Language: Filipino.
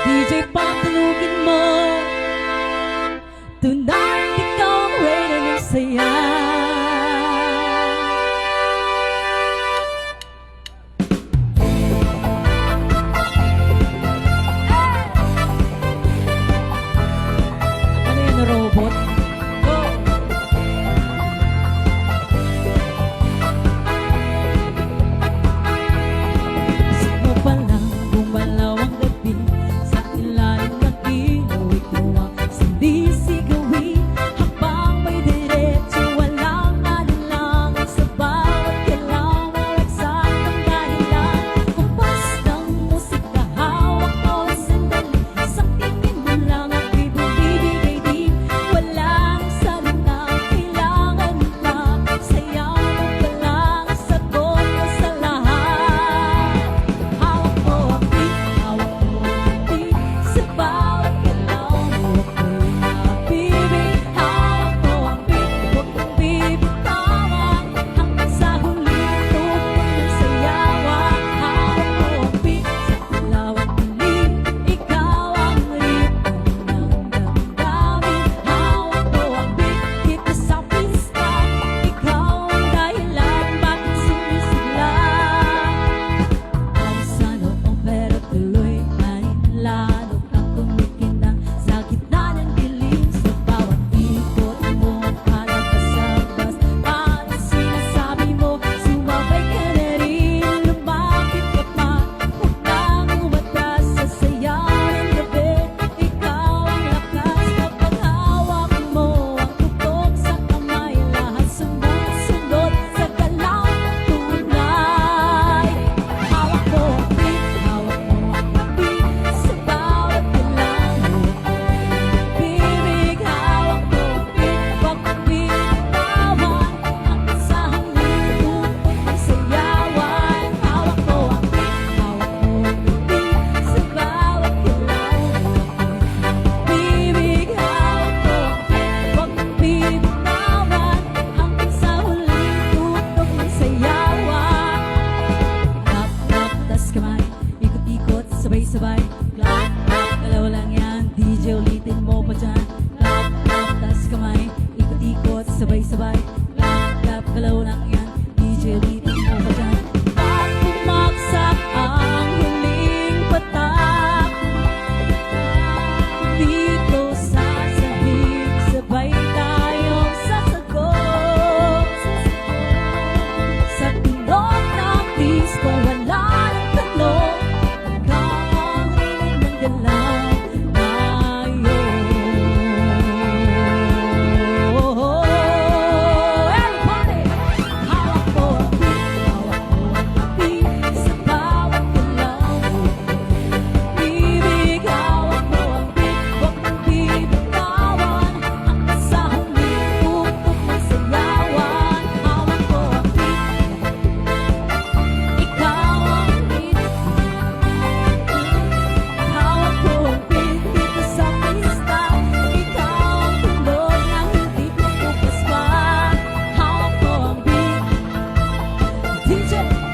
DJ patulugin mo. Tonight, ikaw ang reyna ng saya. Ano yun, robot? Sabay-sabay, clap, clap, dalawa lang yan. DJ ulitin mo pa dyan. Clap, clap, tas kamay, ikot-ikot, sabay-sabay. Clap, clap, dalawa lang yan. DJ ulitin mo pa dyan. Pag pumaksak ang huling patak, dito sa sahig, sabay tayong sasagot. Sa tunog ng disco, wala ng tanong. DJ